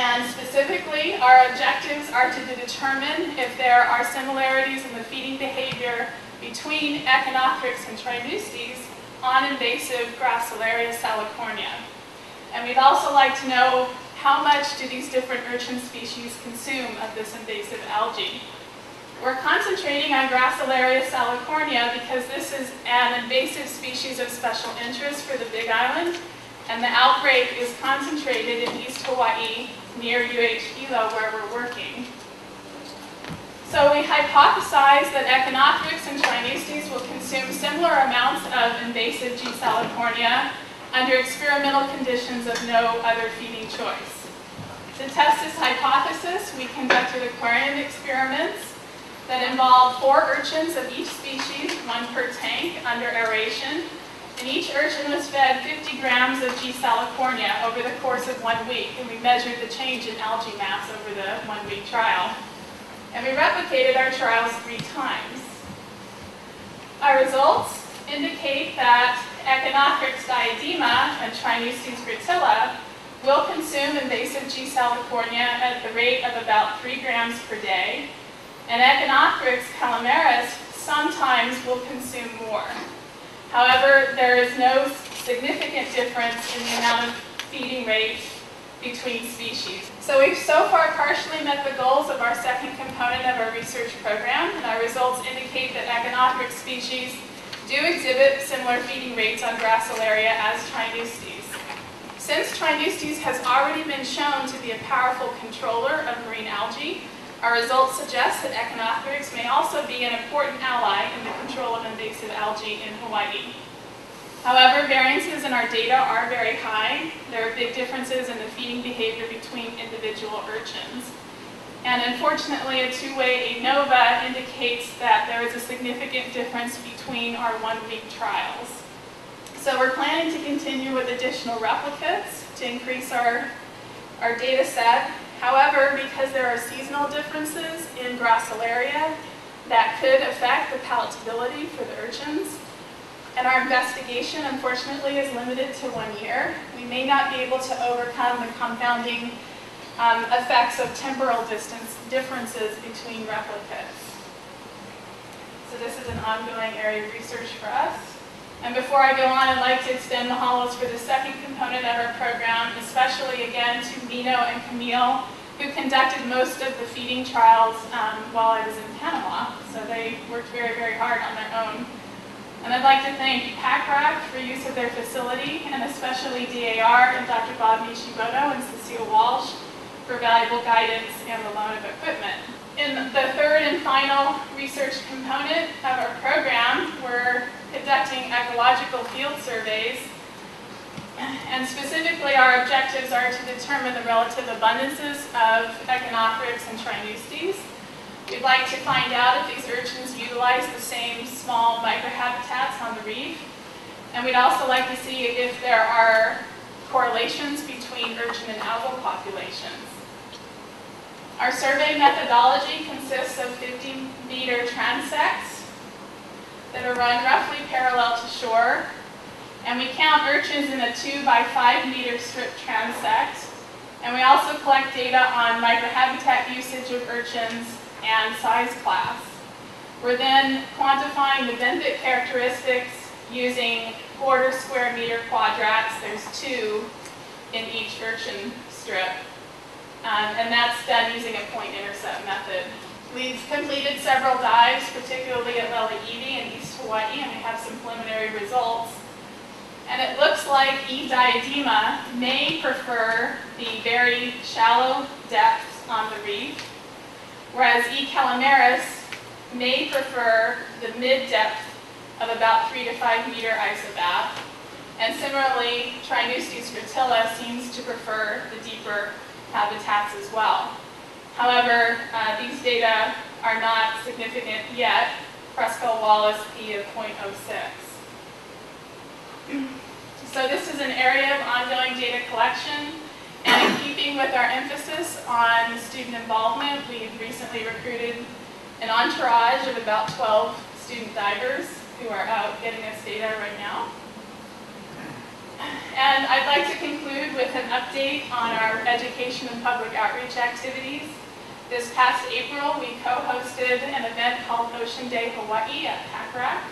And specifically, our objectives are to determine if there are similarities in the feeding behavior between Echinothrix and Tripneustes on invasive Gracilaria salicornia. And we'd also like to know how much do these different urchin species consume of this invasive algae. We're concentrating on Gracilaria salicornia because this is an invasive species of special interest for the Big Island, and the outbreak is concentrated in East Hawaii near Hilo where we're working. So we hypothesize that Echinothrix and Tripneustes will consume similar amounts of invasive G. salicornia under experimental conditions of no other feeding choice. To test this hypothesis, we conducted aquarium experiments that involved 4 urchins of each species, 1 per tank, under aeration. And each urchin was fed 50 grams of G. salicornia over the course of 1 week, and we measured the change in algae mass over the 1-week trial. And we replicated our trials 3 times. Our results indicate that Echinothrix diadema and Tripneustes gratilla will consume invasive G. salicornia at the rate of about 3 grams per day, and Echinothrix calamaris sometimes will consume more. However, there is no significant difference in the amount of feeding rate between species. So we've so far partially met the goals of our second component of our research program, and our results indicate that Echinothrix species do exhibit similar feeding rates on Gracilaria as Tripneustes. Since Tripneustes has already been shown to be a powerful controller of marine algae, our results suggest that Echinothrix may also be an important ally in the control of invasive algae in Hawaii. However, variances in our data are very high. There are big differences in the feeding behavior between individual urchins. And unfortunately, a 2-way ANOVA indicates that there is a significant difference between our 1-week trials. So we're planning to continue with additional replicates to increase our data set. However, because there are seasonal differences in Gracilaria that could affect the palatability for the urchins, and our investigation, unfortunately, is limited to 1 year, we may not be able to overcome the confounding effects of temporal distance differences between replicates. So this is an ongoing area of research for us. And before I go on, I'd like to extend mahalos for the second component of our program, especially again to Mino and Camille, who conducted most of the feeding trials while I was in Panama. So they worked very, very hard on their own. And I'd like to thank PACRAC for use of their facility, and especially DAR and Dr. Bob Nishimoto and Cecile Walsh for valuable guidance and the loan of equipment. In the third and final research component of our program, we're conducting ecological field surveys, and specifically our objectives are to determine the relative abundances of Echinothrix and Tripneustes. We'd like to find out if these urchins utilize the same small microhabitats on the reef, and we'd also like to see if there are correlations between urchin and algal populations. Our survey methodology consists of 50-meter transects that are run roughly parallel to shore, and we count urchins in a 2 by 5 meter strip transect, and we also collect data on microhabitat usage of urchins and size class. We're then quantifying the benthic characteristics using quarter square meter quadrats. There's 2 in each urchin strip. And that's done using a point intercept method. We've completed several dives, particularly at Lele'ili in East Hawaii, and we have some preliminary results. And it looks like E. diadema may prefer the very shallow depths on the reef, whereas E. calamaris may prefer the mid-depth of about 3 to 5 meter isobath. And similarly, Tripneustes gratilla seems to prefer the deeper habitats as well. However, these data are not significant yet. Presco-Wallace P of 0.06. So this is an area of ongoing data collection, and in keeping with our emphasis on student involvement, we've recently recruited an entourage of about 12 student divers who are out getting us data right now. And I'd like to conclude with an update on our education and public outreach activities. This past April, we co-hosted an event called Ocean Day Hawaii at Packarack.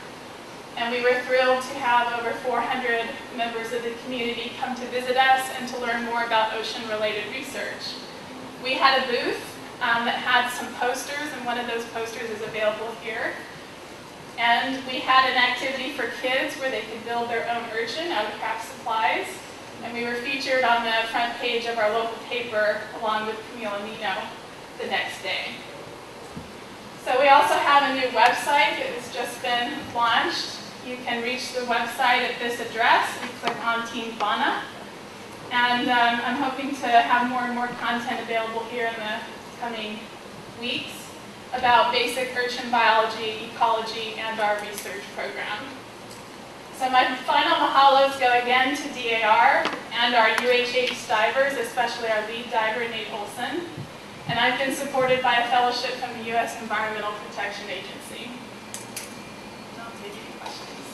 And we were thrilled to have over 400 members of the community come to visit us and to learn more about ocean-related research. We had a booth that had some posters, and one of those posters is available here. And we had an activity for kids where they could build their own urchin out of craft supplies. And we were featured on the front page of our local paper along with Camille Nino the next day. So we also have a new website that has just been launched. You can reach the website at this address and click on Team Fauna. And I'm hoping to have more and more content available here in the coming weeks about basic urchin biology, ecology, and our research program. So my final mahalos go again to DAR and our UHH divers, especially our lead diver, Nate Olson. And I've been supported by a fellowship from the U.S. Environmental Protection Agency. I'll take any questions.